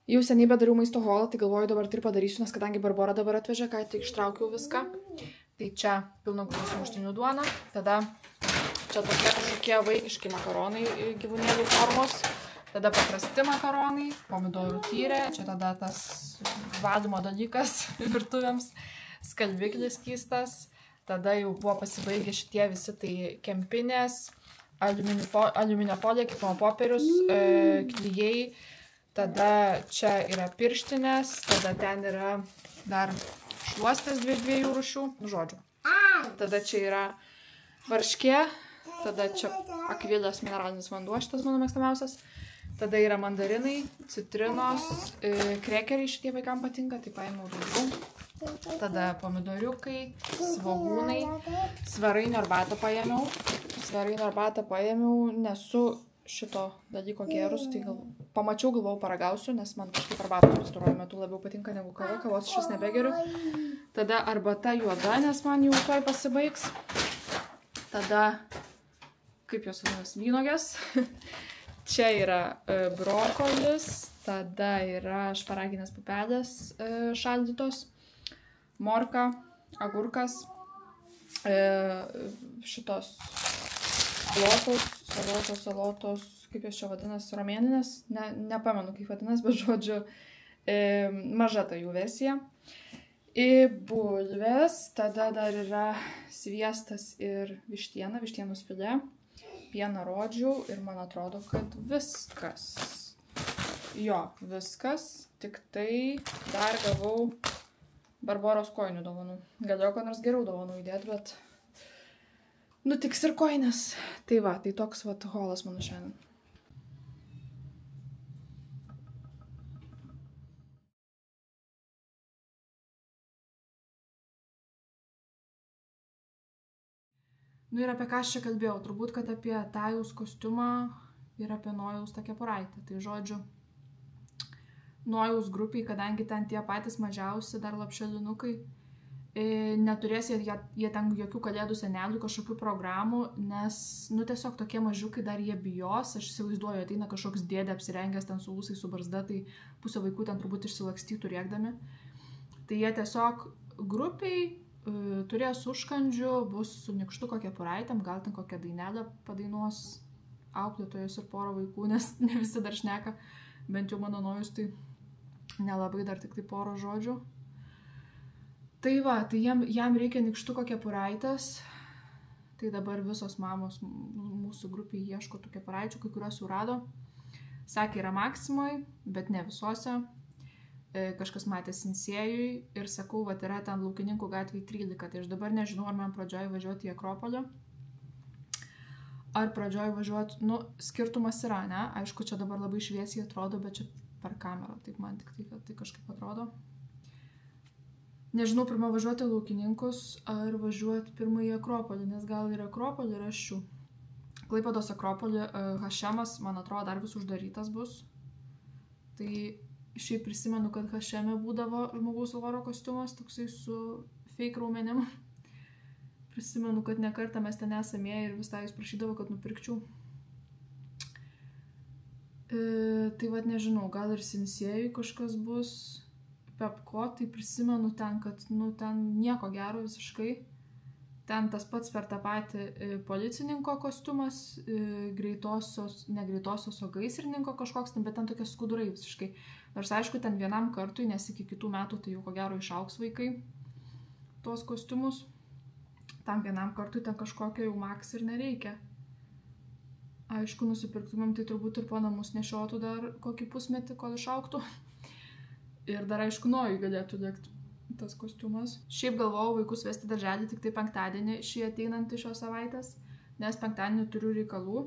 Jau seniai bedariau maisto holą, tai galvoju dabar tai padarysiu, nes kadangi Barbora dabar atvežė, ką tik ištraukiau viską. Tai čia pilno grūdų sumuštinių duona, tada čia tokie kažkokie vaikiški makaronai gyvūnėlių formos, tada paprasti makaronai, pomidorų tyrė, čia tada tas valymo dalykas virtuvėms, skalbiklis skystas, tada jau buvo pasibaigę šitie visi tai kempinės, aliuminio folija, kepimo popierius, klijai, tada čia yra pirštinės, tada ten yra dar šluostės dviejų rūšių, žodžiu. Tada čia yra varškė, tada čia akvilės mineralinis vanduo, šitas mano mėgstamiausias. Tada yra mandarinai, citrinos, krekeriai šitie vaikams patinka, tai paėmiau daugiau. Tada pomidoriukai, svogūnai, svarainio arbatą paėmiau. Svarainio arbatą paėmiau, nesu šito dalyko gėrus, tai pamačiau, galvojau paragausiu, nes man kažkaip arbatos pastaruoju metu labiau patinka negu kava, kavos šis nebegeriu. Tada arbata juoda, nes man jau tuoj pasibaigs. Tada, kaip jos vadinasi, vynogės. Čia yra brokolis, tada yra šparaginės pupelės šaldytos, morka, agurkas, šitos salotos, kaip jos čia vadinasi, romėninės, nepamenu kaip vadinasi, bet žodžiu, maža ta jų versija. Bulvės, tada dar yra sviestas ir vištiena, vištienos filė, pieną rodžių ir man atrodo, kad viskas. Jo, viskas, tik tai dar gavau Barboros kojinių dovanų. Galėjau ko nors geriau dovanų įdėti, bet nutiks ir koinės. Tai va, tai toks va holas mano šiandien. Nu ir apie ką aš čia kalbėjau, turbūt, kad apie Tajaus kostiumą ir apie Nojaus tą kepuraitę. Tai žodžiu, Nojaus grupiai, kadangi ten tie patys mažiausi, dar lapšelinukai, neturės jie ten jokių kalėdų senelių, kažkokių programų, nes, nu, tiesiog tokie mažiukai dar jie bijos. Aš įsivaizduoju, ateina kažkoks dėdė apsirengęs ten su ūsai, su barzda, tai pusė vaikų ten turbūt išsilakstytų rėkdami. Tai jie tiesiog grupiai turės užkandžių, bus su nykštuko kepuraitėm, gal ten kokią dainelę padainuos auklėtojos ir porą vaikų, nes ne visi dar šneka, bent jau mano Nojus tai nelabai dar tik tai porą žodžių. Tai va, tai jam reikia nykštuko kepuraitės, tai dabar visos mamos mūsų grupiai ieško tų kepuraičių, kai kurios jau rado. Sakė, yra Maksimoj, bet ne visose. Kažkas matė Sinsėjui ir sakau, va, yra ten Laukininkų gatvėje 13, tai aš dabar nežinau, ar man pradžioj važiuoti į Akropolį, ar pradžioj važiuoti, nu, skirtumas yra, ne? Aišku, čia dabar labai šviesiai atrodo, bet čia per kamerą, taip man tik tai kažkaip atrodo. Nežinau, pirmą važiuoti į Laukininkus, ar važiuoti pirmą į Akropolį, nes gal ir Akropolį rasčiau. Klaipėdos Akropolį Hašemas, man atrodo, dar vis uždarytas bus. Tai šiaip prisimenu, kad Hašeme būdavo žmogaus voro kostiumas, toksai su fake raumenim. Prisimenu, kad ne kartą mes ten esame ir vis tą jis prašydavo, kad nupirkčiau. Tai vad nežinau, gal ir Sinsėjui kažkas bus. Pepko, tai prisimenu ten, kad nu, ten nieko gero visiškai. Ten tas pats per tą patį policininko kostiumas, ne greitosios, o gaisrininko kažkoks, bet ten tokie skudurai visiškai. Nors aišku, ten vienam kartui, nes iki kitų metų tai jau ko gero išaugs vaikai tuos kostiumus. Tam vienam kartui ten kažkokio jau maks ir nereikia. Aišku, nusipirktumėm, tai turbūt ir po namus nešiotų dar kokį pusmetį, kol išaugtų. Ir dar aišku, Nojui galėtų dėkti tas kostiumas. Šiaip galvojau vaikus vesti darželį tik tai penktadienį šį ateinantį šios savaitės, nes penktadienį turiu reikalų.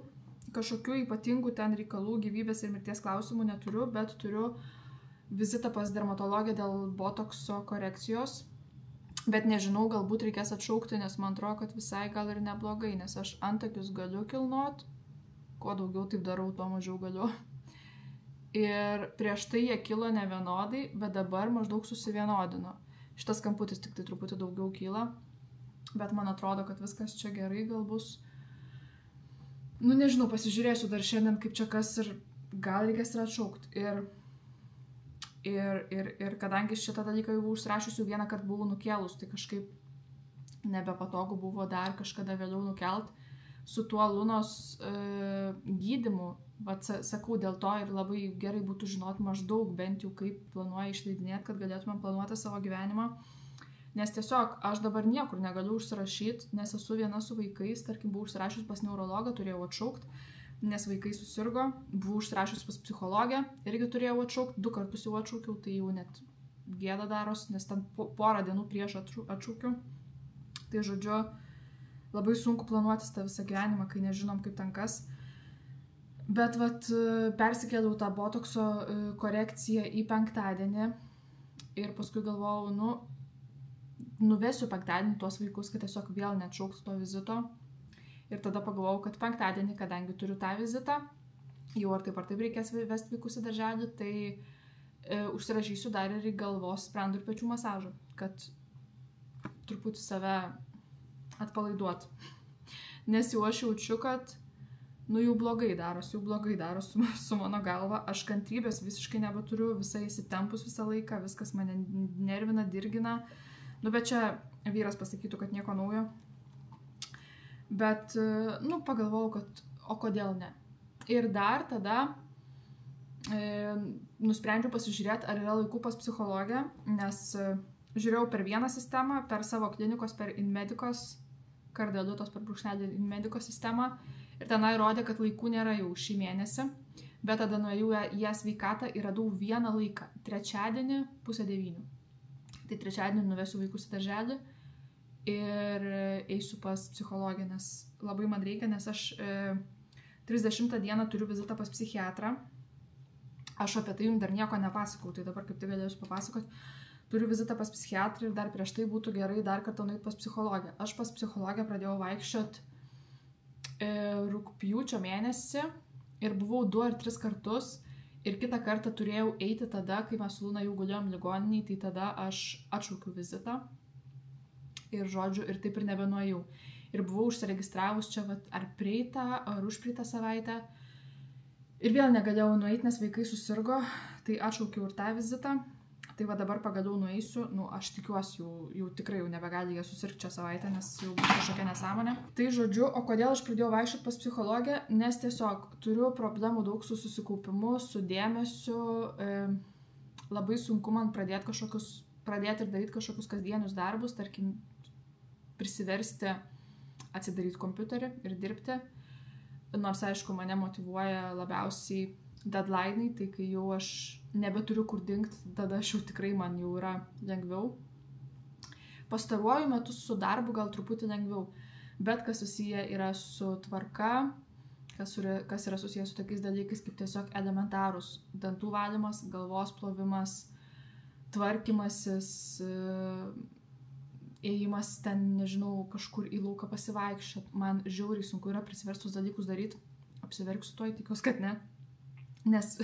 Kažkokių ypatingų ten reikalų, gyvybės ir mirties klausimų neturiu, bet turiu vizitą pas dermatologę dėl botokso korekcijos. Bet nežinau, galbūt reikės atšaukti, nes man atrodo, kad visai gal ir neblogai, nes aš antakius galiu kilnot. Kuo daugiau taip darau, tuo mažiau galiu. Ir prieš tai jie kilo nevienodai, bet dabar maždaug susivienodino. Šitas kamputis tik tai truputį daugiau kyla, bet man atrodo, kad viskas čia gerai gal bus. Nu nežinau, pasižiūrėsiu dar šiandien, kaip čia kas ir gal reikės ir atšaukti. Ir Ir kadangi šitą dalyką jau buvau užsirašiusi, vieną kartą buvau nukėlus, tai kažkaip nebepatogu buvo dar kažkada vėliau nukelt. Su tuo Lunos gydymu, sakau, dėl to ir labai gerai būtų žinoti maždaug bent jau kaip planuoja išleidinėti, kad galėtumėm planuoti savo gyvenimą. Nes tiesiog aš dabar niekur negaliu užsirašyti, nes esu viena su vaikais, tarkim, buvau užsirašius pas neurologą, turėjau atšaukti, nes vaikai susirgo, buvau užsirašius pas psichologę, irgi turėjau atšaukti, 2 kartus jau atšaukiau, tai jau net gėda daros, nes ten porą dienų prieš atšaukiau. Tai žodžiu, labai sunku planuotis tą visą gyvenimą, kai nežinom kaip ten kas. Bet persikėliau tą botokso korekciją į penktadienį ir paskui galvojau, nuvesiu penktadienį tuos vaikus, kad tiesiog vėl neatšauktų to vizito. Ir tada pagalvojau, kad penktadienį, kadangi turiu tą vizitą, jau ar taip reikės vesti vaikus į darželį, tai užsirašysiu dar ir į galvos, sprendų ir pečių masažą, kad truputį save atpalaiduot. Nes jau aš jaučiu, kad jau blogai darosi su mano galva, aš kantrybės visiškai nebeturiu, visai įsitempus visą laiką, viskas mane nervina, dirgina. Bet čia vyras pasakytų, kad nieko naujo. Bet, pagalvojau, kad o kodėl ne. Ir dar tada nusprendžiau pasižiūrėti, ar yra laikų pas psichologę, nes žiūrėjau per vieną sistemą, per savo klinikos, per Inmedikos, Kardiolitos per brūkšnelį Inmedikos sistemą. Ir tenai rodė, kad laikų nėra jau šį mėnesį. Bet tada nuėjau į Sveikatą ir radau vieną laiką. Trečiadienį 8:30. Tai trečiadienį nuvesiu vaikus į darželį ir eisiu pas psichologę, nes labai man reikia, nes aš 30 dieną turiu vizitą pas psichiatrą. Aš apie tai jums dar nieko nepasakau, tai dabar kaip tai galėsiu papasakoti. Turiu vizitą pas psichiatrą ir dar prieš tai būtų gerai dar kartą nueiti pas psichologę. Aš pas psichologę pradėjau vaikščioti rugpjūčio mėnesį ir buvau 2 ar 3 kartus. Ir kitą kartą turėjau eiti tada, kai mes su Luna jau gulėjom ligoniniai, tai tada aš atšaukiau vizitą. Ir žodžiu, ir taip ir nebenuėjau. Ir buvau užsiregistravus čia ar praeitą, ar užpraeitą savaitę. Ir vėl negalėjau nueiti, nes vaikai susirgo, tai atšaukiau ir tą vizitą. Tai dabar pagaliau nueisiu, aš tikiuosi, jau tikrai jau nebegali jie susirgti čia savaitę, nes jau bus kažkokia nesąmonė. Tai žodžiu, o kodėl aš pradėjau vaikščioti pas psichologę, nes tiesiog turiu problemų daug su susikaupimu, su dėmesiu, labai sunku man pradėti ir daryti kažkokius kasdienius darbus, tarkim, prisiversti atsidaryti kompiuterį ir dirbti, nors aišku mane motyvuoja labiausiai deadline'ai, tai kai jau aš nebeturiu kur dingti, tada aš jau tikrai man jau yra lengviau. Pastaruoju metu su darbu gal truputį lengviau, bet kas susiję yra su tvarka, kas yra susiję su tokiais dalykais kaip tiesiog elementarus dantų valymas, galvos plovimas, tvarkymasis, ėjimas ten, nežinau, kažkur į lauką pasivaikščiot. Man žiauriai sunku yra prisiverstus dalykus daryti, apsiverksiu tuoj, tikiuosi, kad ne. Nes,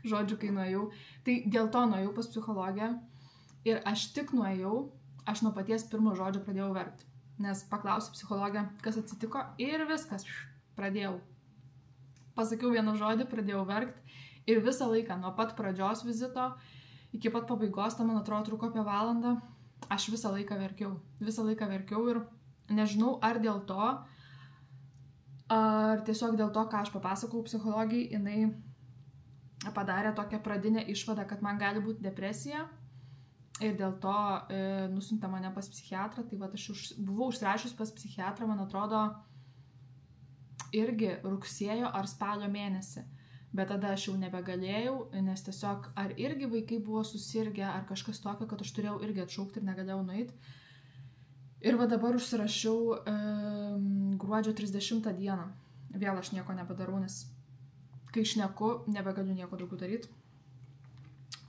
žodžiu, kai nuėjau, tai dėl to nuėjau pas psichologę ir aš tik nuėjau, aš nuo paties pirmo žodžio pradėjau verkti. Nes paklausiu psichologę, kas atsitiko ir viskas, pradėjau. Pasakiau vieną žodį, pradėjau verkti ir visą laiką, nuo pat pradžios vizito iki pat pabaigos, man atrodo, truko apie valandą, aš visą laiką verkiau ir nežinau, ar dėl to, ar tiesiog dėl to, ką aš papasakau psichologijai, jinai padarė tokią pradinę išvadą, kad man gali būti depresija ir dėl to nusiuntė mane pas psichiatrą. Tai aš buvau užsirašius pas psichiatrą, man atrodo, irgi rugsėjo ar spalio mėnesį. Bet tada aš jau nebegalėjau, nes tiesiog ar irgi vaikai buvo susirgę, ar kažkas tokio, kad aš turėjau irgi atšaukti ir negalėjau nueiti. Ir dabar užsirašiau gruodžio 30 dieną. Vėl aš nieko nebedarau, nes kai šneku, nebegaliu nieko daugiau daryti.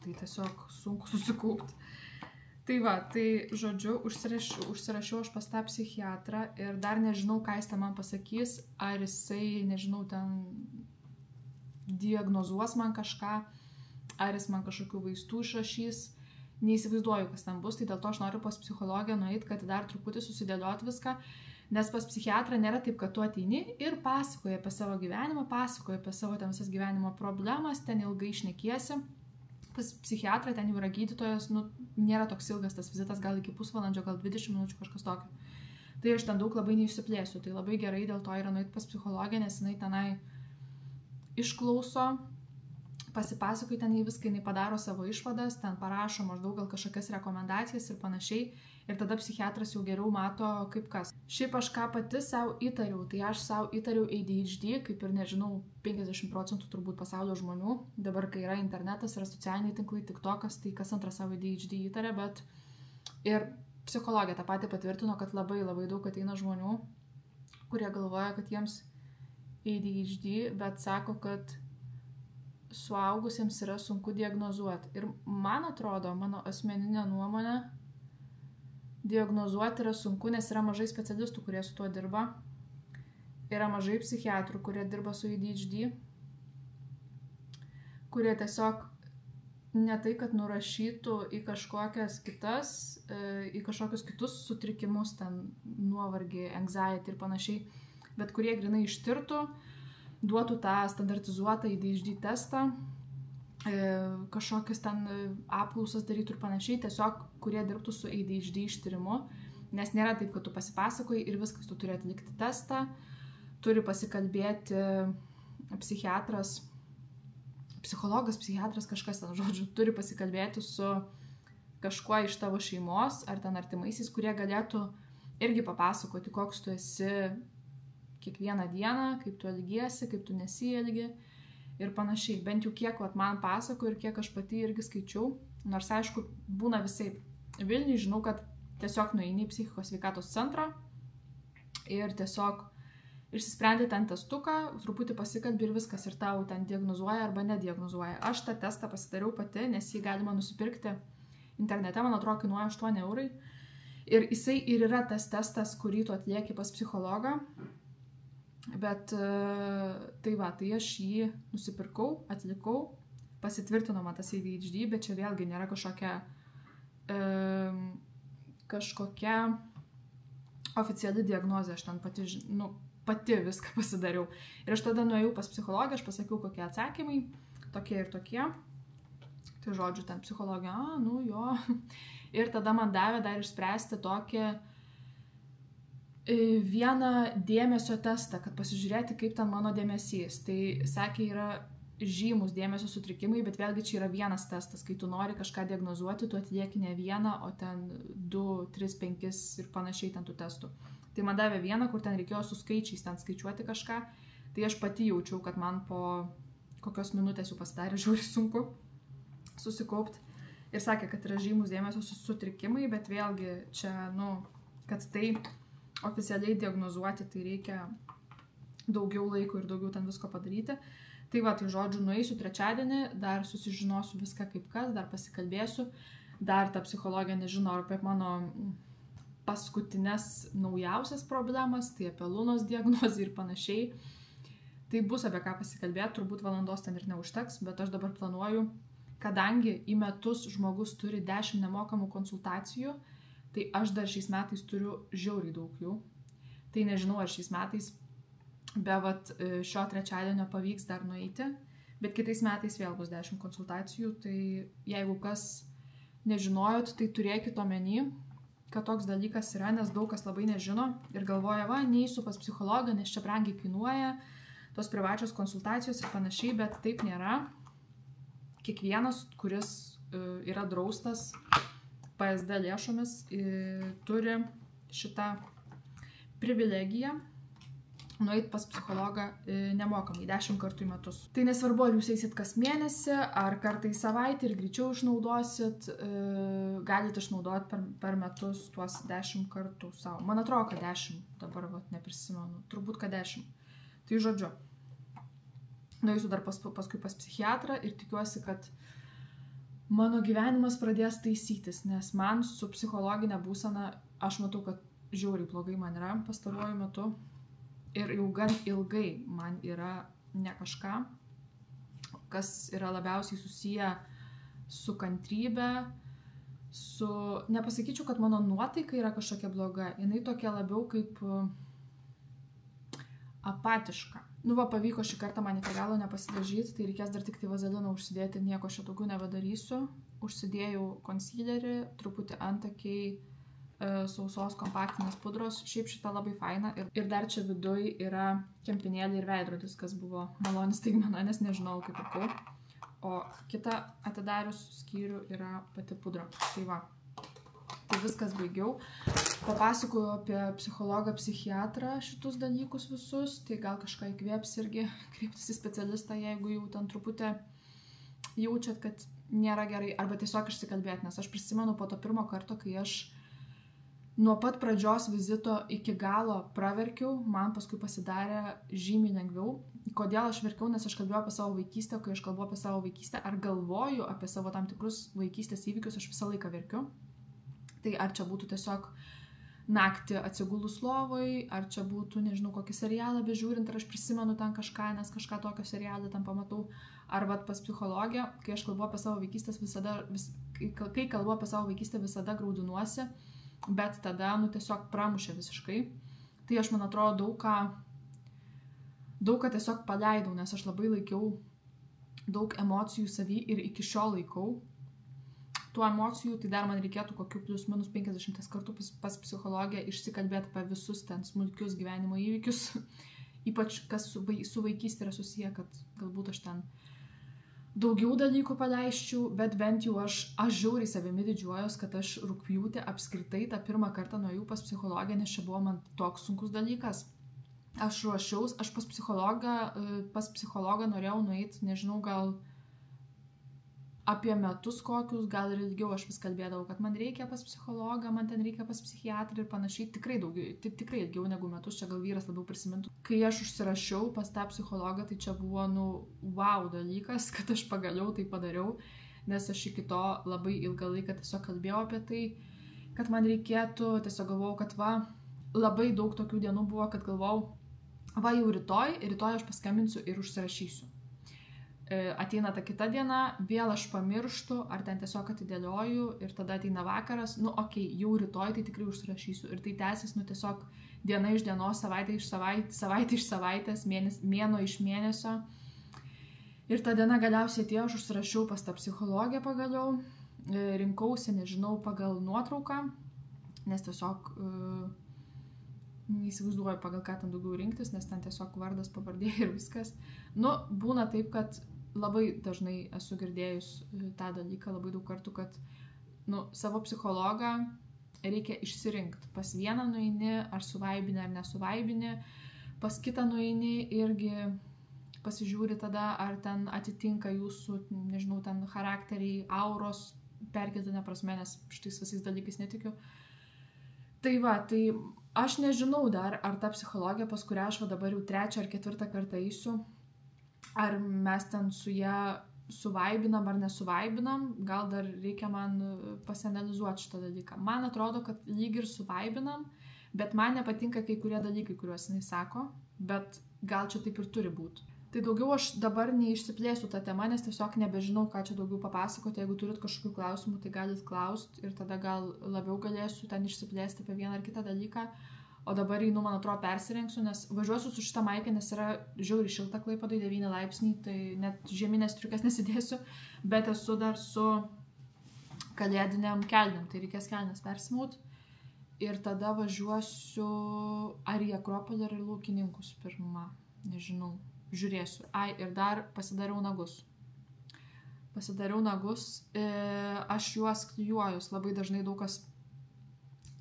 Tai tiesiog sunku susikaupti. Tai žodžiu, užsirašiau aš pas tą psichiatrą ir dar nežinau, ką jis ten man pasakys, ar jisai, nežinau, ten diagnozuos man kažką, ar jis man kažkokių vaistų išrašys. Neįsivaizduoju, kas ten bus, tai dėl to aš noriu pas psichologę nueiti, kad dar truputį susidėlioti viską, nes pas psichiatrą nėra taip, kad tu ateini ir pasakoji apie savo gyvenimą, pasakoji apie savo ten visas gyvenimo problemas, ten ilgai šnekiesi, pas psichiatrą, ten jau yra gydytojas, nu, nėra toks ilgas tas vizitas, gal iki pusvalandžio, gal 20 minučių kažkas tokio. Tai aš ten daug labai neišsiplėsiu, tai labai gerai dėl to yra nueiti pas psichologę, nes jinai tenai išklauso, pasipasakoja ten į viską, jinai padaro savo išvadas, ten parašo maždaug gal kažkokias rekomendacijas ir panašiai, ir tada psichiatras jau geriau mato kaip kas. Šiaip aš ką pati savo įtariau, tai aš savo įtariau ADHD, kaip ir nežinau, 50% turbūt pasaulio žmonių, dabar kai yra internetas, yra socialiniai tinklai, TikTokas, tai kas antras savo ADHD įtarė, bet ir psichologė tą patį patvirtino, kad labai daug ateina žmonių, kurie galvoja, kad jiems ADHD, bet sako, kad suaugusiems yra sunku diagnozuoti. Ir man atrodo, mano asmeninė nuomonė, diagnozuoti yra sunku, nes yra mažai specialistų, kurie su tuo dirba. Yra mažai psichiatrų, kurie dirba su ADHD, kurie tiesiog ne tai, kad nurašytų į kažkokias kitas, į kažkokius kitus sutrikimus, ten nuovargį, anxiety ir panašiai, bet kurie grinai ištirtų, duotų tą standartizuotą ADHD testą, kažkokias ten apklausas darytų ir panašiai, tiesiog kurie dirbtų su ADHD ištyrimu, nes nėra taip, kad tu pasipasakoji ir viskas, tu turi atlikti testą, turi pasikalbėti psichiatras, psichologas, psichiatras, kažkas ten, žodžiu, turi pasikalbėti su kažkuo iš tavo šeimos ar ten artimaisiais, kurie galėtų irgi papasakoti, koks tu esi kiekvieną dieną, kaip tu elgiesi, kaip tu nesielgi ir panašiai. Bent jau kiek man pasako ir kiek aš pati irgi skaičiau, nors aišku, būna visai. Vilniui žinau, kad tiesiog nueini į psichikos sveikatos centrą ir tiesiog išsisprendi ten testuką, truputį pasikalbi ir viskas, ir tau ten diagnozuoja arba nediagnozuoja. Aš tą testą pasidariau pati, nes jį galima nusipirkti internete, man atrodo, kainuoja 8 eurai. Ir jisai ir yra tas testas, kurį tu atlieki pas psichologą. Bet tai va, tai aš jį nusipirkau, atlikau, pasitvirtino man tas ADHD, bet čia vėlgi nėra kažkokia oficiali diagnozė, aš ten pati viską pasidariau. Ir aš tada nuėjau pas psichologę, aš pasakiau, kokie atsakymai, tokie ir tokie. Tai žodžiu, ten psichologė, jo. Ir tada man davė dar išspręsti tokį vieną dėmesio testą, kad pasižiūrėti, kaip ten mano dėmesys. Tai sakė, yra žymus dėmesio sutrikimai, bet vėlgi čia yra vienas testas. Kai tu nori kažką diagnozuoti, tu atlieki ne vieną, o ten 2, 3, 5 ir panašiai ten tų testų. Tai man davė vieną, kur ten reikėjo su skaičiais ten skaičiuoti kažką. Tai aš pati jaučiau, kad man po kokios minutės jau pasidarė žiauriai sunku susikaupti. Ir sakė, kad yra žymus dėmesio sutrikimai, bet vėlgi čia, kad tai oficialiai diagnozuoti, tai reikia daugiau laiko ir daugiau ten visko padaryti. Tai va, tai žodžiu, nueisiu trečiadienį, dar susižinosiu viską kaip kas, dar pasikalbėsiu, dar ta psichologija nežino apie mano paskutinės naujausias problemas, tai apie Lunos diagnozę ir panašiai. Tai bus apie ką pasikalbėti, turbūt valandos ten ir neužteks, bet aš dabar planuoju, kadangi į metus žmogus turi 10 nemokamų konsultacijų, tai aš dar šiais metais turiu žiauriai daug jų. Tai nežinau, ar šiais metais be šio trečiadienio pavyks dar nueiti, bet kitais metais vėl bus 10 konsultacijų, tai jeigu kas nežinojot, tai turėkit omeny, kad toks dalykas yra, nes daug kas labai nežino ir galvoja, neisiu pas psichologą, nes čia brangiai kainuoja, tos privačios konsultacijos ir panašiai, bet taip nėra. Kiekvienas, kuris yra draustas PSD lėšomis, turi šitą privilegiją nueiti pas psichologą nemokamai 10 kartų į metus. Tai nesvarbu, ar jūs eisit kas mėnesį, ar kartą į savaitę ir greičiau išnaudosit, galite išnaudoti per metus tuos 10 kartų savo. Man atrodo, kad 10, dabar neprisimenu, turbūt kad 10. Tai žodžiu, nueisiu dar paskui pas psichiatrą ir tikiuosi, kad mano gyvenimas pradės taisytis, nes man su psichologinė būsena, aš matau, kad žiauriai blogai man yra pastaruoju metu ir jau gan ilgai man yra ne kažką, kas yra labiausiai susiję su kantrybe, nepasakyčiau, kad mano nuotaika yra kažkokia bloga, jinai tokia labiau kaip apatiška. Nu va, pavyko šį kartą man iki galo nepasidažyti, tai reikės dar tik tai vazeliną užsidėti, nieko šio daugiau nebedarysiu. Užsidėjau concealerį, truputį antakiai sausos kompaktinės pudros, šiaip šitą labai faina. Ir dar čia viduj yra kempinėlė ir veidrodis, kas buvo malonis staigmena, nes nežinau, kaip pirkau. O kitą atidarius skyrių yra pati pudra. Tai va, tai viskas baigiau. Papasakoju apie psichologą, psichiatrą šitus dalykus visus, tai gal kažką įkvėps irgi kreiptis į specialistą, jeigu jau ten truputį jaučiat, kad nėra gerai, arba tiesiog išsikalbėti, nes aš prisimenu po to pirmo karto, kai aš nuo pat pradžios vizito iki galo praverkiau, man paskui pasidarė žymiai lengviau. Kodėl aš verkiau, nes aš kalbėjau apie savo vaikystę, kai aš kalbu apie savo vaikystę, ar galvoju apie savo tam tikrus vaikystės įvykius, aš visą laiką verkiu. Tai ar čia būtų tiesiog naktį atsigulus lovoj, ar čia būtų, nežinau, kokį serialą bežiūrint, ar aš prisimenu ten kažką, nes kažką tokio serialą ten pamatau, ar vat pas psichologę, kai aš kalbu apie savo vaikystės visada, kai kalbu apie savo vaikystę visada graudinuosi, bet tada, nu, tiesiog pramušė visiškai. Tai aš, man atrodo, daug ką tiesiog paleidau, nes aš labai laikiau daug emocijų savy ir iki šiol laikau. Tų emocijų, tai dar man reikėtų kokių plius minus 50 kartų pas psichologę išsikalbėti apie visus ten smulkius gyvenimo įvykius, ypač kas su vaikystė yra susiję, kad galbūt aš ten daugiau dalykų paleisčiau, bet bent jau aš žiauriai savimi didžiuojos, kad aš rugpjūtį apskritai tą pirmą kartą nuėjau pas psichologę, nes čia buvo man toks sunkus dalykas. Aš ruošiaus, aš pas psichologą norėjau nueiti, nežinau, gal apie metus kokius, gal ir ilgiau aš vis kalbėdavau, kad man reikia pas psichologą, man ten reikia pas psichiatrą ir panašiai, tikrai ilgiau negu metus, čia gal vyras labiau prisimintų. Kai aš užsirašiau pas tą psichologą, tai čia buvo, nu, wow dalykas, kad aš pagaliau tai padariau, nes aš iki to labai ilgą laiką tiesiog kalbėjau apie tai, kad man reikėtų, tiesiog galvojau, kad va, labai daug tokių dienų buvo, kad galvojau, va jau rytoj aš paskambinsiu ir užsirašysiu. Ateina ta kita diena, vėl aš pamirštu, ar ten tiesiog atidėlioju ir tada ateina vakaras, nu okei, jau rytoj tai tikrai užsirašysiu ir tai tęsis, nu tiesiog diena iš dienos, savaitė iš savaitės, mėnuo iš mėnesio. Ir ta diena galiausiai atėjo, aš užsirašiau pas tą psichologę pagaliau, rinkausi, nežinau, pagal nuotrauką, nes tiesiog neįsivaizduoju pagal ką ten daugiau rinktis, nes ten tiesiog vardas, pavardė ir viskas. Nu, būna taip, kad labai dažnai esu girdėjus tą dalyką labai daug kartų, kad, nu, savo psichologą reikia išsirinkti. Pas vieną nueini, ar suvaibini, ar nesuvaibini, pas kitą nueini irgi pasižiūri tada, ar ten atitinka jūsų, nežinau, ten charakteriai, auros, perkeltine prasme, nes šitais visais dalykais netikiu. Tai va, tai aš nežinau dar, ar ta psichologija, pas kurią aš va dabar jau 3. ar 4. kartą eisiu, ar mes ten su ją suvaibinam ar nesuvaibinam, gal dar reikia man pasianalizuoti šitą dalyką. Man atrodo, kad lyg ir suvaibinam, bet man nepatinka kai kurie dalykai, kuriuos jinai sako, bet gal čia taip ir turi būti. Tai daugiau aš dabar neišsiplėsiu tą temą, nes tiesiog nebežinau, ką čia daugiau papasakoti. Jeigu turit kažkokių klausimų, tai galit klausti ir tada gal labiau galėsiu ten išsiplėsti apie vieną ar kitą dalyką. O dabar einu, man atrodo, persirengsiu, nes važiuosiu su šitą maikę, nes yra žiauriai šilta Klaipėdoj, 9 laipsniai, tai net žieminės striukės nesidėsiu, bet esu dar su kalėdiniam kelnėm, tai reikės kelnes persimaut. Ir tada važiuosiu ar į Akropolį, ar į Laukininkus pirmą, nežinau, žiūrėsiu. Ai, ir dar pasidariau nagus. Aš juos klijuojus, labai dažnai daug kas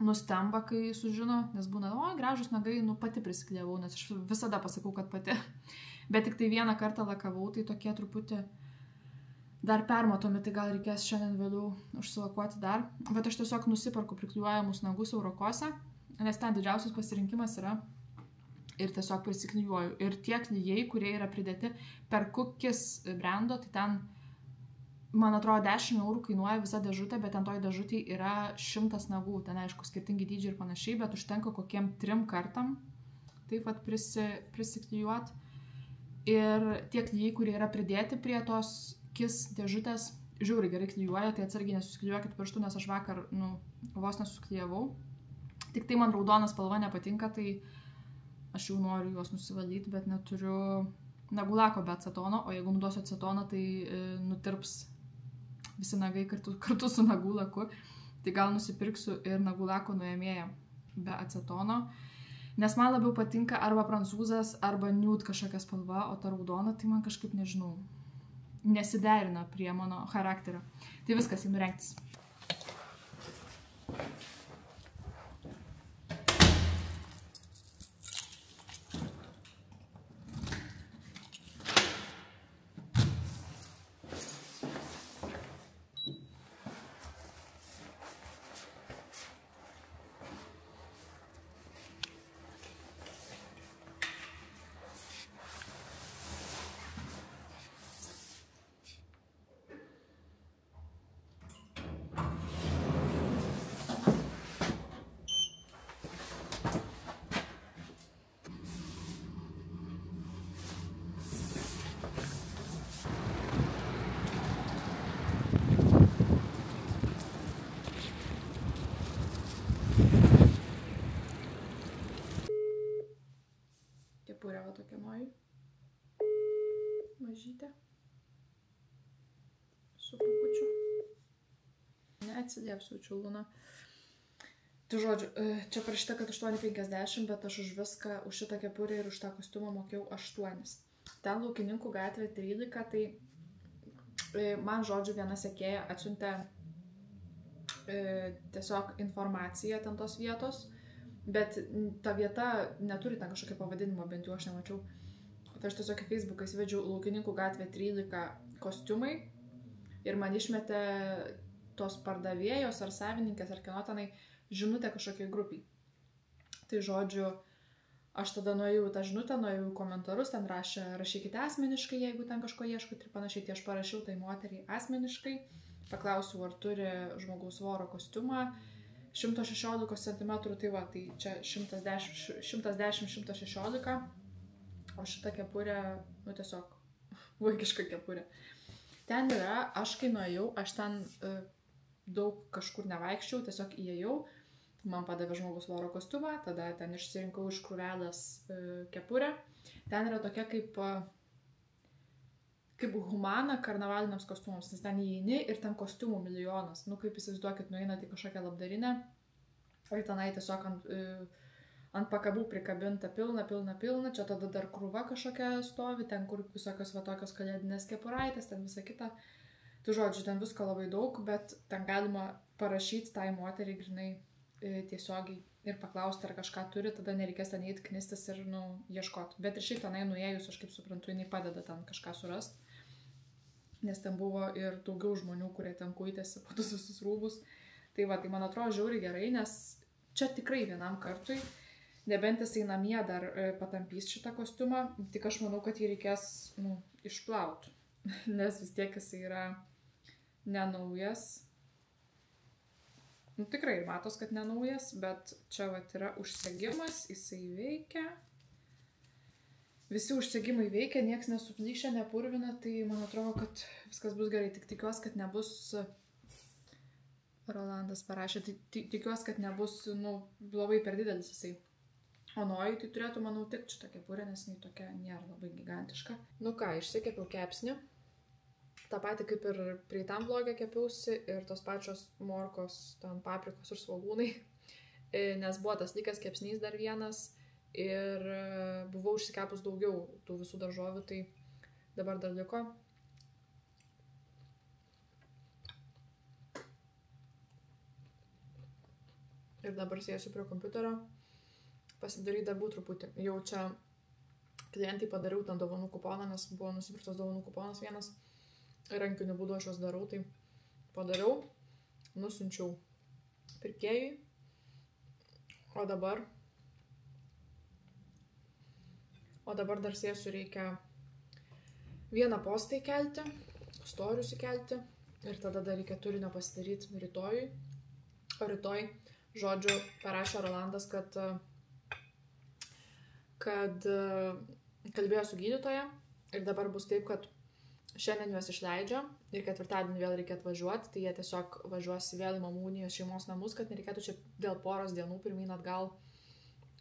nustemba, kai sužino, nes būna, o, gražus nagai, nu pati prisiklijavau, nes aš visada pasakau, kad pati. Bet tik tai vieną kartą lakavau, tai tokie truputį dar permatomi, tai gal reikės šiandien vėliau užsilakuoti dar. Bet aš tiesiog nusiperku priklijuojamus nagus Eurokose, nes ten didžiausias pasirinkimas yra ir tiesiog prisiklijuoju. Ir tie klijai, kurie yra pridėti per Cookies brando, tai ten, man atrodo, 10 eurų kainuoja visa dėžutė, bet ant toj dėžutėj yra 100 nagų, ten aišku, skirtingi dydžiai ir panašiai, bet užtenka kokiem 3 kartam taip pat prisiklijuot. Ir tie klijai, kurie yra pridėti prie tos Kiss dėžutės, žiauriai gerai klijuoja, tai atsargiai nesusiklijuokit pirštų, nes aš vakar, nu, vos nesusiklijavau. Tik tai man raudonas spalva nepatinka, tai aš jau noriu juos nusivalyti, bet neturiu nagų lako be acetono, o jeigu naudosiu acetoną, tai nutirps visi nagai kartu su nagų laku. Tai gal nusipirksiu ir nagų lako nuėmėją be acetono, nes man labiau patinka arba prancūzas, arba nude kažkokia spalva, o ta raudona, tai man kažkaip, nežinau, nesiderina prie mano charakterio. Tai viskas, einu rengtis. Kepurė va tokia nuoji. Mažytė. Su pukučiu. Neatsidėpsiu čiulūną. Tai žodžiu, čia parašyta, kad 8,50, bet aš už viską, už šitą kepurę ir už tą kostiumą mokėjau 8. Ten Laukininkų gatvė 13, tai man, žodžiu, viena sekėja atsiuntė tiesiog informaciją ten tos vietos. Bet ta vieta neturi ten kažkokio pavadinimo, bent jau aš nemačiau. Tai aš tiesiog į Facebooką įsivedžiau Laukininkų gatvė 13 kostiumai ir man išmetė tos pardavėjos ar savininkės ar kieno tenai žinutę kažkokiai grupiai. Tai žodžiu, aš tada nuėjau tą žinutę, nuėjau į komentarus, ten rašykite asmeniškai, jeigu ten kažko ieškote ir panašiai. Tai aš parašiau tai moteriai asmeniškai, paklausiau, ar turi žmogaus voro kostiumą. 116 cm, tai va, tai čia 110-116, o šita kepurė, nu tiesiog vaikiška kepurė. Ten yra, aš kai nuėjau, aš ten daug kažkur nevaikščiau, tiesiog įėjau, man padavė žmogus voro kostiumą, tada ten išsirinkau iš krūvelės kepurę. Ten yra tokia kaip humana karnavaliniams kostiumams, nes ten įeini ir ten kostiumų milijonas. Nu, kaip įsivaizduokit, nueinat į kažkokią labdarinę, ir tenai tiesiog ant pakabų prikabinta pilna, čia tada dar krūva kažkokia stovi, ten kur visokios va tokios kalėdinės kepuraitės, ten visa kita. Tai žodžiu, ten visko labai daug, bet ten galima parašyti tai moteriai grinai tiesiogiai ir paklausti, ar kažką turi, tada nereikės ten eiti knistis ir, ieškoti. Bet ir šiaip tenai nuėjus, aš kaip suprantu, jinai padeda ten kažką surasti. Nes ten buvo ir daugiau žmonių, kurie ten kuitėsi po tus visus rūbus. Tai va, tai man atrodo žiauriai gerai, nes čia tikrai vienam kartui, nebent jisai namie dar patampys šitą kostiumą, tik aš manau, kad jį reikės, išplauti, nes vis tiek jisai yra nenaujas. Tikrai ir matos, kad nenaujas, bet čia va yra užsegimas, jisai veikia. Visi užsegimai veikia, nieks nesuplyšia, nepurvina, tai man atrodo, kad viskas bus gerai. Tik tikiuosi, kad nebus, Rolandas parašė, tikiuosi, kad nebus, labai per didelis jisai. O nuojai tai turėtų, manau, tik šitą kepurę, nes jinai tokia nėra labai gigantiška. Nu ką, išsikepiau kepsnį. Ta pati kaip ir prieitam vlogė kepiausi ir tos pačios morkos, ten paprikos ir svogūnai, nes buvo tas likęs kepsnys dar vienas. Ir buvau užsikepus daugiau tų visų daržovių, tai dabar dar liko. Ir dabar sėsiu prie kompiuterio, pasidaryti darbų truputį. Jau čia klientai padariau ten dovanų kuponą, nes buvo nusipirktas dovanų kuponas vienas. Rankiniu būdu aš juos darau, tai padariau, nusiunčiau pirkėjui, o dabar dar sėsiu, reikia vieną postą įkelti, storius įkelti ir tada dar reikia turinio pasidaryti rytojui. O rytoj, žodžiu, parašė Rolandas, kad kalbėjo su gydytoja ir dabar bus taip, kad šiandien juos išleidžia ir ketvirtadienį vėl reikia atvažiuoti, tai jie tiesiog važiuos vėl į mamų unijos šeimos namus, kad nereikėtų čia dėl poros dienų pirmyn atgal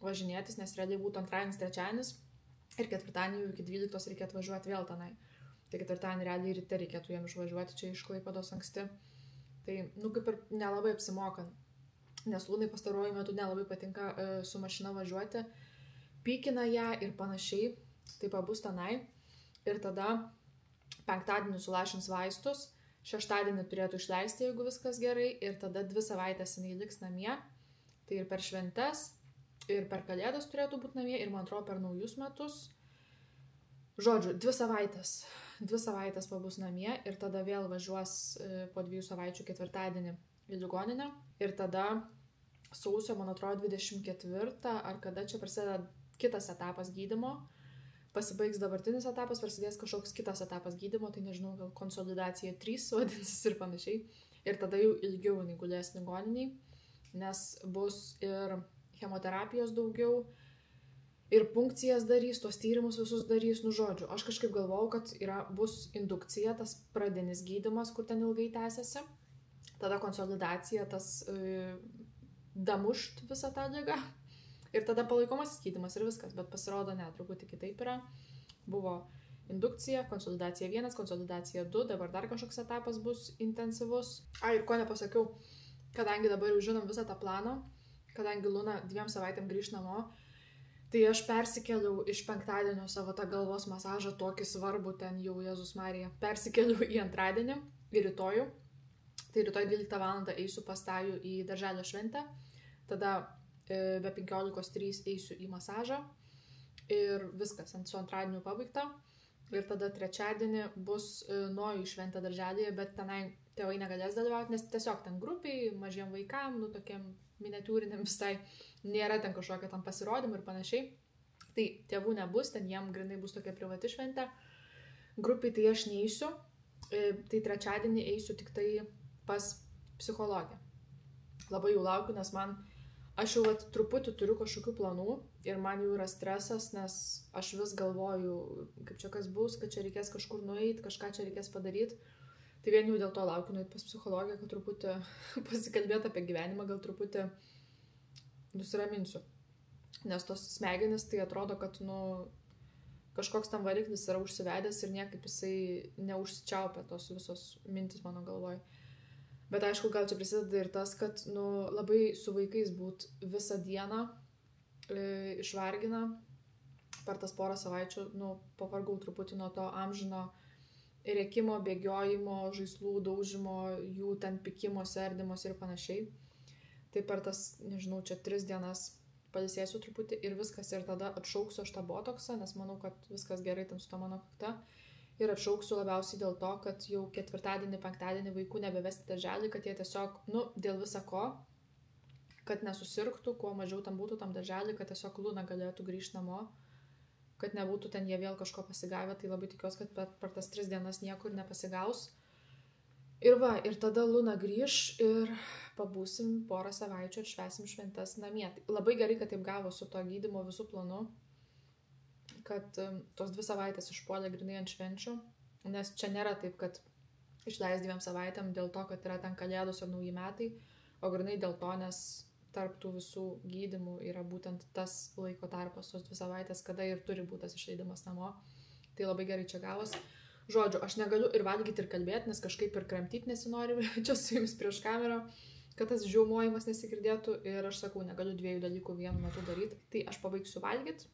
važinėtis, nes realiai būtų antradienis, trečiadienis ir ketvirtadienį iki 12 reikėtų važiuoti vėl tenai. Tai ketvirtadienį realiai ryte reikėtų jiem išvažiuoti čia iš Klaipėdos anksti. Tai, kaip ir nelabai apsimoka, nes Lunai pastaruoju metu nelabai patinka su mašina važiuoti, pykina ją ir panašiai, tai pabus tenai. Ir tada penktadienį sulašins vaistus, šeštadienį turėtų išleisti, jeigu viskas gerai, ir tada 2 savaitės jinai liks namie. Tai ir per šventes, ir per kalėdas turėtų būti namie, ir man atrodo per naujus metus. Žodžiu, 2 savaitės pabus namie ir tada vėl važiuos po 2 savaičių ketvirtadienį į ligoninę. Ir tada sausio, man atrodo, 24, ar kada čia prasideda kitas etapas gydymo. Pasibaigs dabartinis etapas, prasidės kažkoks kitas etapas gydymo, tai nežinau, gal konsolidacija 3 vadinsis ir panašiai. Ir tada jau ilgiau jinai gulės ligoniniai, nes bus ir chemoterapijos daugiau, ir punkcijas darys, tuos tyrimus visus darys, žodžiu. Aš kažkaip galvojau, kad bus indukcija, tas pradinis gydymas, kur ten ilgai tęsiasi. Tada konsolidacija, tas damušt visą tą ligą. Ir tada palaikomasis gydymas ir viskas, bet pasirodo ne, truputį kitaip yra. Buvo indukcija, konsolidacija 1, konsolidacija 2, dabar dar kažkoks etapas bus intensyvus. Ir ko nepasakiau, kadangi dabar jau žinom visą tą planą, kadangi Luna 2 savaitėm grįž namo, tai aš persikėliau iš penktadienio savo tą galvos masažą, tokį svarbų ten jau Jėzus Marija, persikėliau į antradienį, į rytojų. Tai rytoj 12 val. Eisiu pas Tajų į darželio šventę, tada be 15:03 eisiu į masažą ir viskas, su antradieniu pabaigta. Ir tada trečiadienį bus Nojų šventė darželėje, bet tenai tėvai negalės dalyvauti, nes tiesiog ten grupiai, mažiem vaikam, tokiam miniatūriniam visai, nėra ten kažkokio tam pasirodymų ir panašiai. Tai tėvų nebus, ten jiem grinai bus tokia privati šventė. Grupiai tai aš neįsiu, tai trečiadienį eisiu tik tai pas psichologę. Labai jau laukiu, nes aš jau truputį turiu kažkokių planų ir man jau yra stresas, nes aš vis galvoju, kaip čia kas bus, kad čia reikės kažkur nueiti, kažką čia reikės padaryti. Tai vien jau dėl to laukiu nueiti pas psichologę, kad truputį pasikalbėti apie gyvenimą, gal truputį nusiraminsiu. Nes tos smegenys tai atrodo, kad kažkoks tam variklis yra užsivedęs ir niekaip jisai neužsičiaupia tos visos mintis mano galvoj. Bet aišku, gal čia prisideda ir tas, kad labai su vaikais būt visą dieną išvargina. Per tas porą savaičių pavargau truputį nuo to amžino rėkimo, bėgiojimo, žaislų daužimo, jų ten pikimo, serdimos ir panašiai. Tai per tas, nežinau, čia 3 dienas pailsėsiu truputį ir viskas. Ir tada atšauksiu aš tą botoksą, nes manau, kad viskas gerai ten su to mano kakta. Ir atšauksiu labiausiai dėl to, kad jau ketvirtadienį, penktadienį vaikų nebevesti darželį, kad jie tiesiog, dėl visa ko, kad nesusirgtų, kuo mažiau tam būtų tam darželį, kad tiesiog Luna galėtų grįžti namo, kad nebūtų ten jie vėl kažko pasigavę, tai labai tikiuosi, kad per tas 3 dienas niekur nepasigaus. Ir tada Luna grįž ir pabūsim porą savaičių ir švęsim šventes namie. Labai gerai, kad taip gavo su to gydymo visų planu, kad tos 2 savaitės išpuolė grinai ant švenčių, nes čia nėra taip, kad išleis 2 savaitėm dėl to, kad yra ten kalėdos ir nauji metai, o grinai dėl to, nes tarp tų visų gydymų yra būtent tas laiko tarpas, tos 2 savaitės, kada ir turi būti tas išleidimas namo. Tai labai gerai čia gavos. Žodžiu, aš negaliu ir valgyti, ir kalbėti, nes kažkaip ir kramtyti nesinori čia su jums prieš kamerą, kad tas žiaumojimas nesigirdėtų. Ir aš sakau, negaliu 2 dalykų vienu metu daryti. Tai aš pabaigsiu valgyti,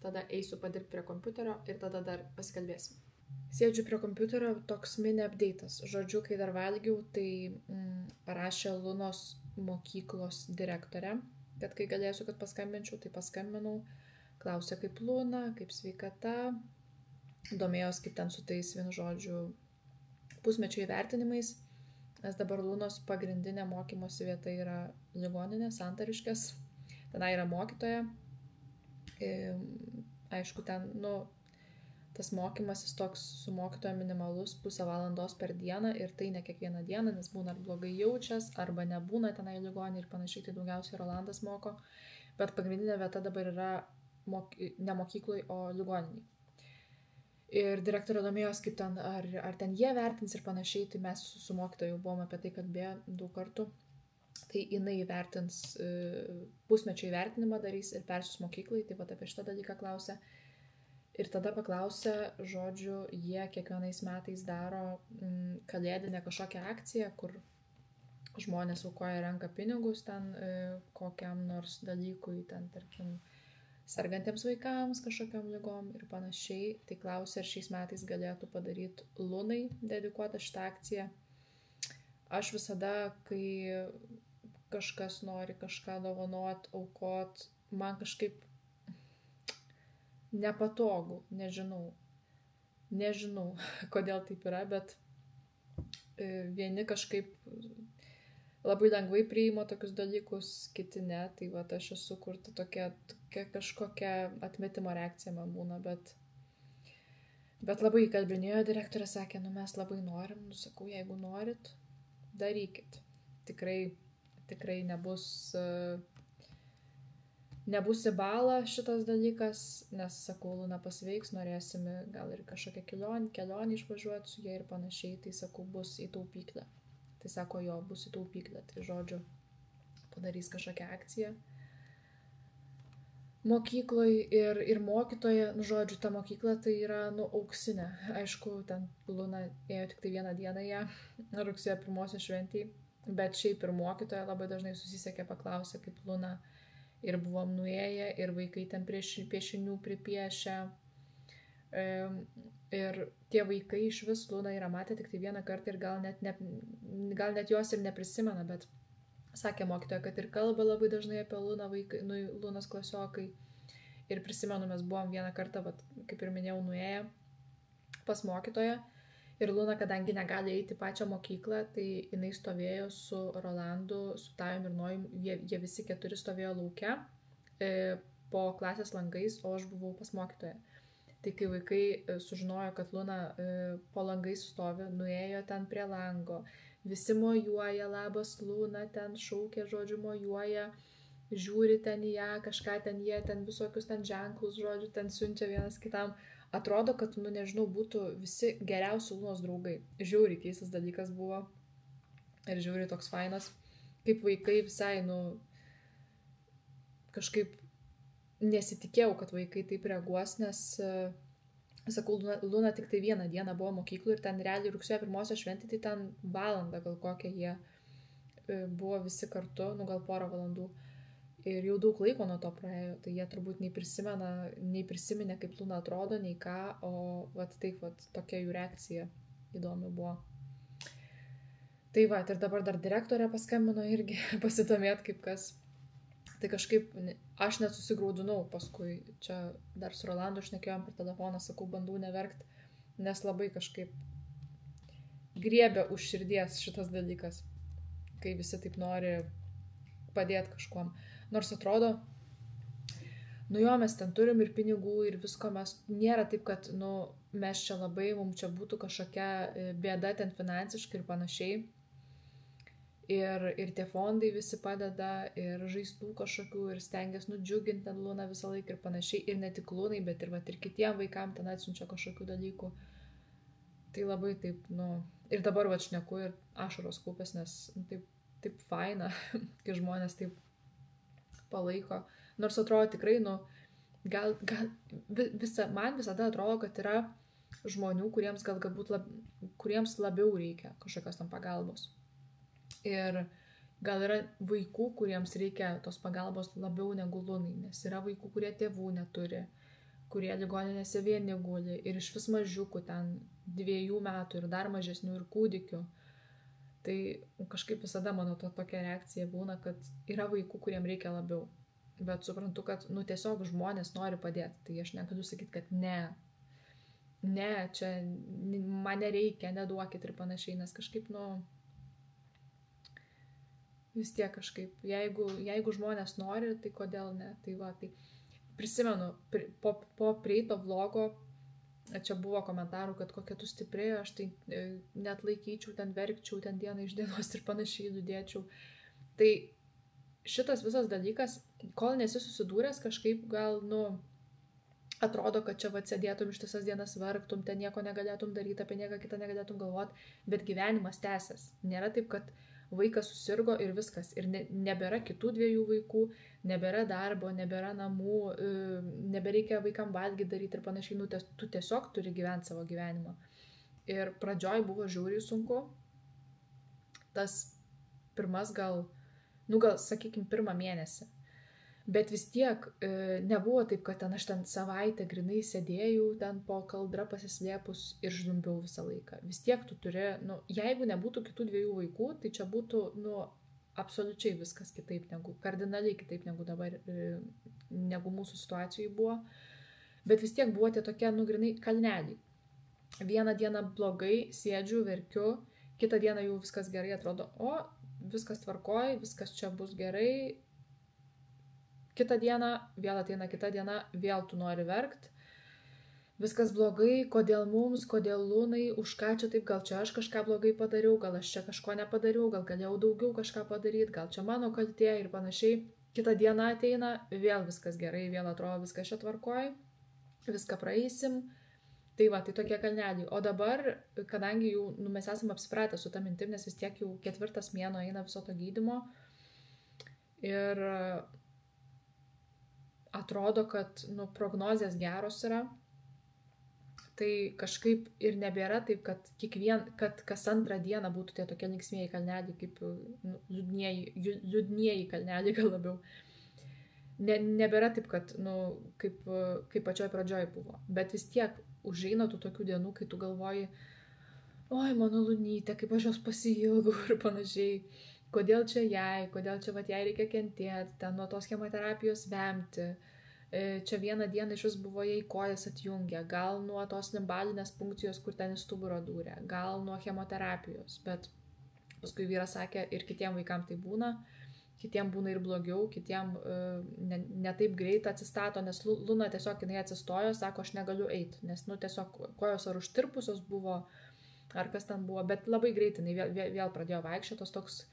tada eisiu padirbti prie kompiuterio ir tada dar pasikalbėsim. Sėdžiu prie kompiuterio, toks mini update'as. Žodžiu, kai dar valgiau, tai parašė Lunos mokyklos direktorė, kad kai galėsiu, kad paskambinčiau, tai paskambinau. Klausė, kaip Luna, kaip sveikata. Domėjos, kaip ten su tais, vienu žodžiu, pusmečio įvertinimais. Nes dabar Lunos pagrindinė mokymosi vieta yra ligoninė, Santariškės. Tenai yra mokytoja. Aišku, ten, tas mokymasis toks su mokytoja minimalus 0,5 valandos per dieną ir tai ne kiekvieną dieną, nes būna ar blogai jaučias, arba nebūna tenai ligoninė ir panašiai, tai daugiausiai Rolandas moko. Bet pagrindinė vieta dabar yra ne mokyklai, o ligoniniai. Ir direktorė domėjos, kaip ten, ar ten jie vertins ir panašiai, tai mes su mokytoju buvom apie tai kalbėję daug kartų. tai jinai įvertins, pusmečio įvertinimą darys ir persius mokyklai, tai vat apie šitą dalyką klausia. Ir tada paklausė, žodžiu, jie kiekvienais metais daro kalėdinę kažkokią akciją, kur žmonės aukoja renka pinigus ten kokiam nors dalykui, ten tarkim, sergantiems vaikams kažkokiam ligom ir panašiai. Tai klausė, ar šiais metais galėtų padaryti Lunai dedikuotą šitą akciją. Aš visada, kai kažkas nori kažką dovanot, aukot, man kažkaip nepatogu, nežinau, kodėl taip yra, bet vieni kažkaip labai lengvai priima tokius dalykus, kiti ne, tai va aš esu kur tokia kažkokia atmetimo reakcija man būna, bet labai įkalbinėjo direktorė, sakė, mes labai norim, sakau, jeigu norit, darykit. Tikrai nebus į balą šitas dalykas, nes, sakau, Luna pasveiks, norėsime gal ir kažkokią kelionį išvažiuoti su jie ir panašiai, tai, sakau, bus į taupyklę. Tai sako, jo, bus į taupyklę, tai žodžiu, padarys kažkokią akciją mokykloje ir mokytoja, žodžiu, ta mokykla tai yra, auksinė. Aišku, ten Luna ėjo tik tai vieną dieną ją, rugsėjo 1 šventį, bet šiaip ir mokytoja labai dažnai susisiekė, paklausė, kaip Luna, ir buvom nuėję, ir vaikai ten piešinių pripiešę. Ir tie vaikai iš vis Luna yra matę tik tai vieną kartą ir gal net jos ir neprisimena, bet sakė mokytoja, kad ir kalba labai dažnai apie Luną vaikai, Lunos klasiokai. Ir prisimenu, mes buvom vieną kartą, kaip ir minėjau, nuėję pas mokytoją. Ir Luna, kadangi negali eiti pačią mokyklą, tai jinai stovėjo su Rolandu, su Tajum ir Nojum, jie visi 4 stovėjo lauke po klasės langais, o aš buvau pas mokytoją. Tai kai vaikai sužinojo, kad Luna po langais stovi, nuėjo ten prie lango, visi mojuoja, labas Luna, ten šaukia, žodžiu, mojuoja, žiūri ten į ją, kažką ten jie, ten visokius ten ženklus, žodžiu, ten siunčia vienas kitam. Atrodo, kad, nežinau, būtų visi geriausi Lunos draugai. Žiūri, keistas dalykas buvo. Ir žiūri, toks fainas. Kaip vaikai visai, kažkaip nesitikėjau, kad vaikai taip reaguos, nes, sakau, Luna tik tai vieną dieną buvo mokyklų ir ten realiai rugsėjo 1 šventė, tai ten valandą gal kokią jie buvo visi kartu, gal porą valandų. Ir jau daug laiko nuo to praėjo, tai jie turbūt nei prisiminė, kaip Luna atrodo, nei ką, o taip, tokia jų reakcija įdomi buvo. Tai ir dabar dar direktorė paskambino irgi pasidomėt kaip kas. Tai kažkaip aš net susigraudinau paskui, čia dar su Rolandu šnekėjom per telefoną, sakau, bandau neverkt, nes labai kažkaip griebia už širdies šitas dalykas, kai visi taip nori padėti kažkuom. Nors atrodo, mes ten turim ir pinigų ir visko, nėra taip, kad, mes čia labai, mums čia būtų kažkokia bėda ten finansiškai ir panašiai. Ir tie fondai visi padeda, ir žaislų kažkokių, ir stengiasi nudžiuginti ten Luną visą laiką ir panašiai. Ir ne tik Lunai, bet ir kitiem vaikam ten atsiunčia kažkokių dalykų. Tai labai taip, ir dabar šneku ir ašaros kaupės, nes taip faina, kai žmonės taip palaiko. Nors atrodo tikrai, man visada atrodo, kad yra žmonių, kuriems kuriems labiau reikia kažkokios tam pagalbos. Ir gal yra vaikų, kuriems reikia tos pagalbos labiau negu Lunai, nes yra vaikų, kurie tėvų neturi, kurie ligoninėse vieni guli ir iš vis mažiukų ten 2 metų ir dar mažesnių ir kūdikių. Tai kažkaip visada mano tokia reakcija būna, kad yra vaikų, kuriem reikia labiau. Bet suprantu, kad tiesiog žmonės nori padėti. Tai aš negaliu sakyti, kad ne, čia man nereikia, neduokit ir panašiai, nes kažkaip, vis tiek kažkaip, jeigu žmonės nori, tai kodėl ne? Tai prisimenu, po prieito vlogo, čia buvo komentarų, kad kokia tu stipri, aš tai net laikyčiau, ten verkčiau, ten dieną iš dienos ir panašiai liūdėčiau. Tai šitas visas dalykas, kol nesi susidūręs, kažkaip gal, atrodo, kad čia sėdėtum ištisas dienas verktum, ten nieko negalėtum daryti, apie nieką kitą negalėtum galvoti, bet gyvenimas tęsias. Nėra taip, kad vaikas susirgo ir viskas. Ir nebėra kitų 2 vaikų, nebėra darbo, nebėra namų, nebereikia vaikam valgyti daryti ir panašiai. Nu, tu tiesiog turi gyventi savo gyvenimą. Ir pradžioj buvo žiauriai sunku. Tas pirmas gal, sakykime, 1 mėnesį. Bet vis tiek nebuvo taip, kad aš ten savaitę grinai sėdėjau, ten po kaldra pasislėpus ir ždumbiau visą laiką. Vis tiek tu turi, jeigu nebūtų kitų 2 vaikų, tai čia būtų, absoliučiai viskas kitaip kardinaliai kitaip negu dabar, negu mūsų situacijai buvo. Bet vis tiek buvo tie tokie, grinai kalneliai. Vieną dieną blogai, sėdžiu, verkiu, kitą dieną jau viskas gerai atrodo, viskas tvarkoj, viskas čia bus gerai. Kitą dieną, vėl ateina kita diena, vėl tu nori verkt. Viskas blogai, kodėl mums, kodėl Lunai, už ką čia taip, gal čia aš kažką blogai padariau, gal aš čia kažko nepadariau, gal galėjau daugiau kažką padaryti, gal čia mano kaltė ir panašiai. Kitą dieną ateina, vėl viskas gerai, vėl atrodo viskas čia tvarkoj, viską praeisim. Tai va, tai tokie kalneliai. O dabar, kadangi jau mes esame apsipratę su ta mintim, nes vis tiek jau 4 mėnuo eina viso to gydymo ir atrodo, kad prognozės geros yra, tai kažkaip ir nebėra taip, kad kas antrą dieną būtų tie tokie linksmieji kalneliai, kaip liūdnieji kalneliai gal labiau. Nebėra taip, kad, kaip pačioj pradžioj buvo. Bet vis tiek užeina tų tokių dienų, kai tu galvoji, oi, mano Lunytė, kaip aš jos pasiilgau ir panašiai. Kodėl čia jai reikia kentėti, ten nuo tos chemoterapijos vemti. Čia vieną dieną iš vis buvo jai kojas atjungę, gal nuo tos limbalinės punkcijos, kur ten į stuburą dūrė, gal nuo chemoterapijos. Bet paskui vyras sakė, ir kitiem vaikam tai būna, kitiem būna ir blogiau, kitiem ne taip greit atsistato, nes Luna tiesiog jinai atsistojo, sako, aš negaliu eiti, nes tiesiog kojos ar užtirpusios buvo, ar kas ten buvo, bet labai greit jinai vėl pradėjo vaikščiotos, toks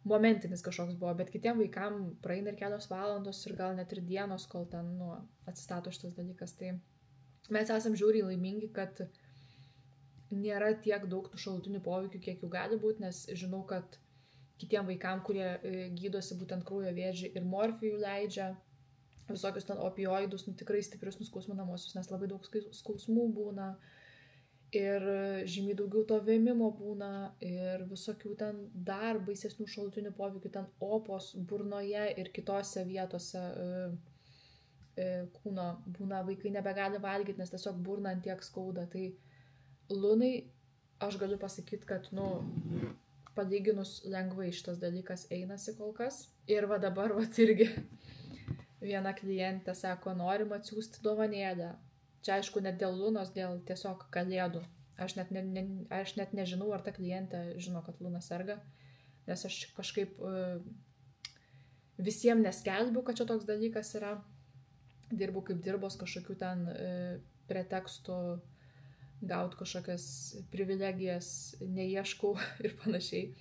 momentinis kažkoks buvo, bet kitiem vaikam praeina ir 4 valandos ir gal net ir dienos, kol ten atsistato šitas dalykas. Tai mes esam žiauriai laimingi, kad nėra tiek daug tų šalutinių poveikių, kiek jų gali būti, nes žinau, kad kitiem vaikam, kurie gydosi būtent kraujo vėžį ir morfijų leidžia, visokius ten opioidus, tikrai stiprius nuskausminamosius, nes labai daug skausmų būna. Ir žymiai daugiau to vėmimo būna ir visokių ten dar baisesnių šalutinių poveikių, ten opos burnoje ir kitose vietose kūno būna, vaikai nebegali valgyti, nes tiesiog burna ant tiek skauda. Tai Lunai, aš galiu pasakyti, kad, palyginus lengvai šitas dalykas einasi kol kas. Ir va dabar, irgi viena klientė sako, norim atsiųsti dovanėlę. Čia aišku, net dėl Lunos, dėl tiesiog kalėdų. Aš net nežinau, ar ta klientė žino, kad Luna serga, nes aš kažkaip visiems neskelbiu, kad čia toks dalykas yra. Dirbu kaip dirbos, kažkokių ten pretekstų, gauti kažkokias privilegijas, neieškau ir panašiai.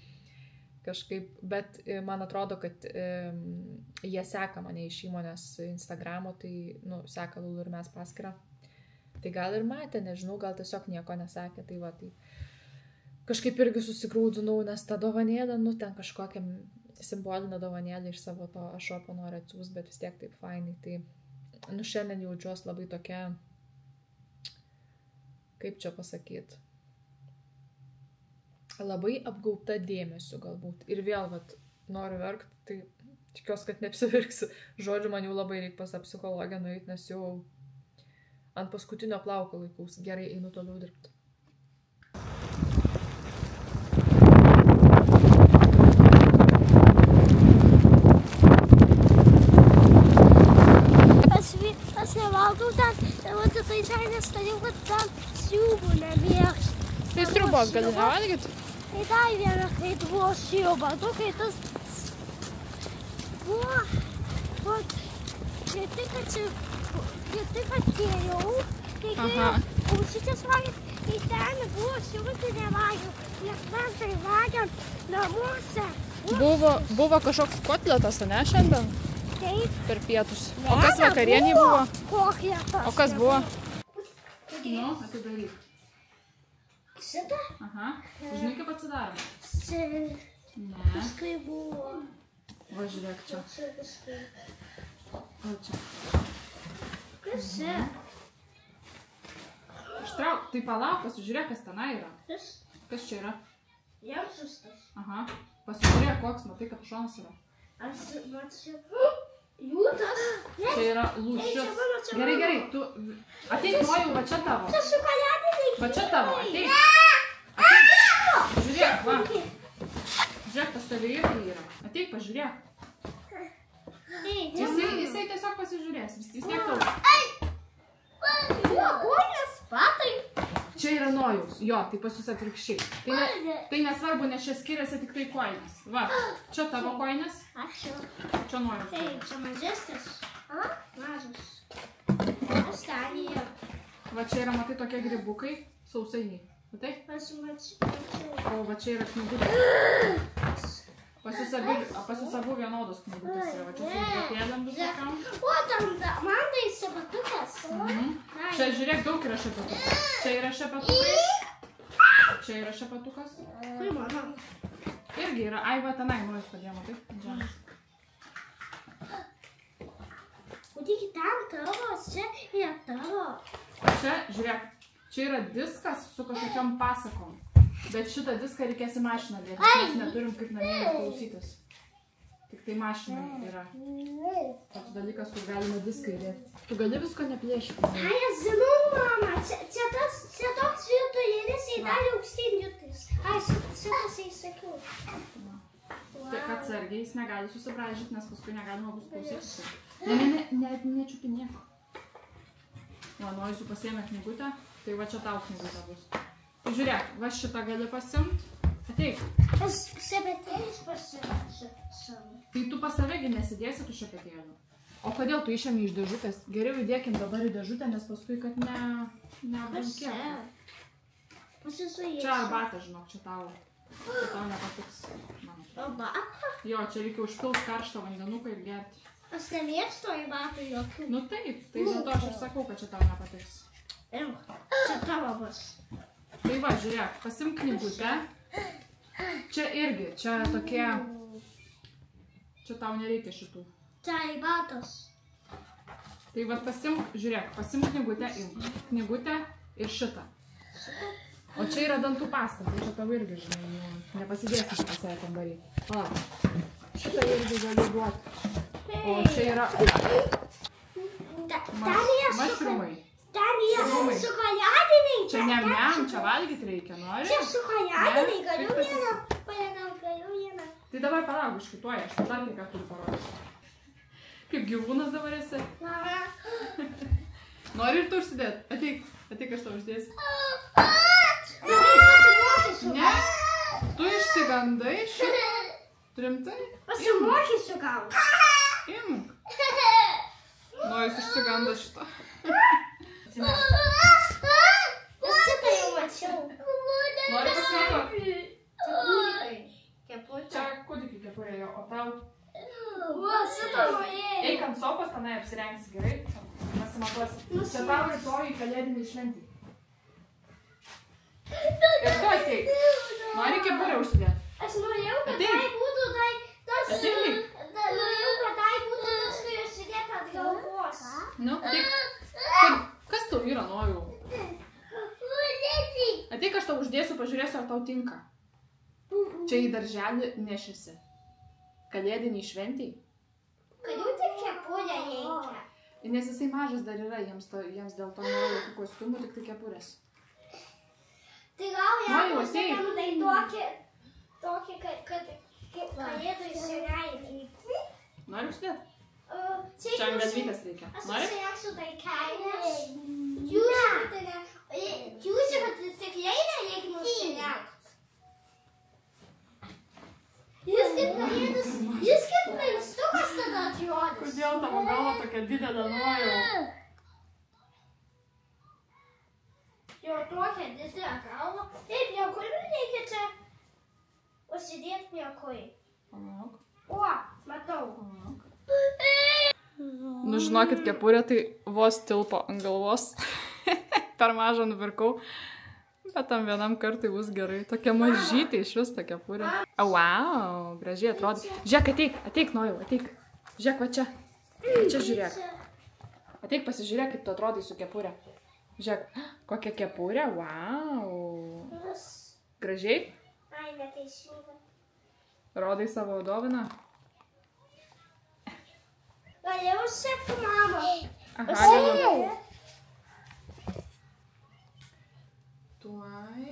Kažkaip, bet man atrodo, kad jie seka mane iš įmonės Instagramo, tai, seka Lulu ir mes paskyrą. Tai gal ir matė, nežinau, gal tiesiog nieko nesakė, tai va, tai kažkaip irgi susigraudinau, nes ta dovanėlė, ten kažkokią simbolinę dovanėlę iš savo to šopo noriu atsiųsti, bet vis tiek taip fainai, tai, šiandien jaučiuosi labai tokia, kaip čia pasakyti, labai apgaubta dėmesiu galbūt, ir vėl, noriu verkti, tai tikiuosi, kad neapsivirksiu, žodžiu, man jau labai reikia pas psichologę nueiti, nes jau ant paskutinio plauko laikaus. Gerai, einu toliau dirbti. Aš nevalgau ten, ir tai žainės tariau, kad ten siūbų nemėgstu. Tai sriubos gali nevalgyti? Tai dar viena, kai buvo siūba, kai tas buvo, kai tik atėjau, tai kai ausytės valgyti, tai ten buvo siūbas, tai nevalgiau, nes mes tai valgiam namuose. Buvo kažkoks kotletas, ne, šiandien? Taip. Per pietus. O kas vakarienį buvo? Kokletas. O kas buvo? Atidaryk. Šitą? Aha. Žinai, kaip atsidaro? Ne. Paskui buvo. Va, žiūrėk čia. Čia paskui. O čia. Kas čia? Ištrauk, tai palauk, pasižiūrėk, kas tenai yra. Kas? Kas čia yra? Jaržustas. Aha. Pasižiūrėk, koks, matai, kapušonas yra. Aš mačiau. Jūtas. Čia yra lūšis. Gerai, gerai, tu... Ateik, nojau, va čia tavo. Čia su kalėdiniai. Va čia tavo, ateik. Ateik. Žiūrėk, va. Žiūrėk, pas tave irgi yra. Ateik, pažiūrėk. Jisai tiesiog pasižiūrės. Vis tiek tau. Jo, kojas, patai. Čia yra nojaus. Jo, tai pas jūs atvirkščiai. Tai nesvarbu, nes čia skiriasi tik tai koinės. Va, čia tavo koinės. Ačiū. Čia nojaus. Taip, čia mažesnis. Mažas. Aš tenėje. Va čia yra, matai, tokie grybukai, sausainiai. Matai? Aš mačiau. O va čia yra knygutė. Pas jūs abu vienodos knygutės yra. Va čia su dėtėlėm visokiam. O, tam man tai šepatukas. Čia žiūrėk, daug yra šepetukų. Čia yra šepetukai. Čia yra šepatukas. Kur mano? Irgi yra. Ai, va tenai, nojus padėjimo, taip? Džemas. O tik ten tavo, čia yra tavo. Čia, žiūrėk, čia yra diskas su kažkokiom pasakom. Bet šitą diską reikės į mašiną dėti, mes neturim kaip namie klausytis. Tik tai mašina yra. Toks dalykas, kur galima diską įdėti. Tu gali visko neplėšyti. Ai, aš žinau, mama, čia toks virtualinis į dalį aukštyn jutais. Ai, šitas įsakiau. Tik atsargiai, jis negali susibražyti, nes paskui negalima bus klausytis. Nečiupinėk. Va, Nojus pasiėmė knygutę, tai va čia tau knygutė bus. Tai žiūrėk, va šitą gali pasiimt. Ateik. Aš šepetėlis pasiimsiu. Tai tu pas savegi nesidėsi tų šepetėlių. O kodėl tu išėmė iš dėžutės? Geriau įdėkim dabar į dėžutę, nes paskui, kad neapdankėtų. Čia arbatą, žinok, čia tau. Tai tau nepatiks. Arbatą? Jo, čia reikia užpilt karštą vandenuką ir gerti. Aš nemėgstu arbatų jokių. Nu taip, tai dėl to aš ir sakau, kad čia tau nepatiks. Čia tavo bus. Tai va, žiūrėk, pasimk knygutę. Čia irgi, čia tokie... Čia tau nereikia šitų. Čia arbatos. Tai va, pasimk, žiūrėk, pasimk knygutę, knygutę ir šitą. O čia yra dantų pasta, tai čia tau irgi, žinai, nepasidėsi šitą save kambarį. Palauk, šitą irgi gali duoti. O čia yra... Mašrumai. Ten yra su kalėdiniai. Čia čia valgyti reikia, nori? Čia su kalėdiniai, galiu vieną. Tai dabar palauk, iškituoja, aš dar tai ką turiu parodyti. Kaip gyvūnas dabar esi? Nori ir tu užsidėti? Ateik, aš tau uždėsiu. Ne, tu išsigandai šitą. Rimtai? Pasimokysiu gal. Imk. Nojus išsigando šitą. Aš šitą jau mačiau. Nori pasimato? Keputė. Čia kūdikį kepurėjo, o tau... Va, šitą norėjau. Eik ant sofos, tenai apsirengsi gerai. Pasimatuosi. Čia tau rytoj kalėdinį šventį. Ir tu ateik. Nori kepurę užsidėti? Aš norėjau, kad tai būtų tas... Norėjau, kad tai būtų tas, kai užsidėt ant galvos. Nu, ateik. Kas tau yra, noriu? Ateik, aš tau uždėsiu, pažiūrėsiu, ar tau tinka. Čia į darželį nešiasi. Kalėdiniai šventiai. Kodėl tik kepurę reikia? Nes jisai mažas dar yra, jiems dėl to nėra jokių kostiumų, tik tai kepurės. Tai gal jam uždėkam tai tokį, kad kalėdų įsireikia. Nori uždėti? Čia ant galvytės reikia. Aš Nori? įsirengsiu tai kainės. Jūs tikrai nereikia nusirengt. Jis kaip minkstukas tada atrodys. Kodėl tavo galva tokia didelė, nojau? Jo tokia didelė galva. Taip, niekui reikia čia užsidėti niekui. Palauk. O, matau. Nu, žinokit, kepurė tai vos tilpo ant galvos. Per mažą nupirkau. Tam vienam kartui bus gerai. Tokia mažytė iš vis tokia kepurė. Wow, gražiai atrodo. Žiūrėk, ateik, Nojau, ateik. Žiūrėk, va čia. Čia žiūrėk. Ateik pasižiūrėk, kaip tu atrodai su kepurė. Žiūrėk, kokia kepurė, wow. Gražiai? Ai, neteisinga. Rodai savo dovaną? Galėjau sekti mamą. Aha, galiu. Tuoj.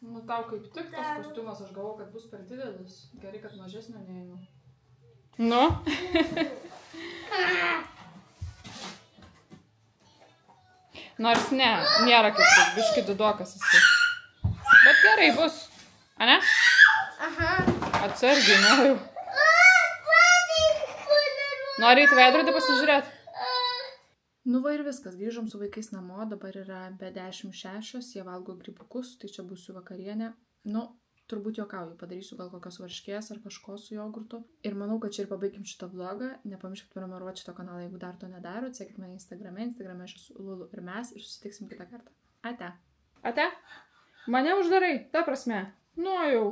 Nu, tau kaip tik tas kostiumas, aš galvoju, kad bus per didelis. Gerai, kad mažesnio neinu. Nu? Nors ne, nėra kaip tik, biški didokas esi. Bet gerai bus. Ane? Aha. Atsargiai, noriu. Nori į veidrodį pasižiūrėti? Nu va ir viskas, grįžom su vaikais namo, dabar yra be 10:06, jie valgo grybukus, tai čia būsiu vakarienė. Nu, turbūt juokauju, padarysiu gal kokios varškės ar kažko su jogurtu. Ir manau, kad čia ir pabaigim šitą vlogą. Nepamirškit prenumeruoti šitą kanalą, jeigu dar to nedarot. Sekit mane Instagrame aš esu Lulu ir mes ir susitiksim kitą kartą. Ate. Ate? Mane uždarai, ta prasme. Nu jau.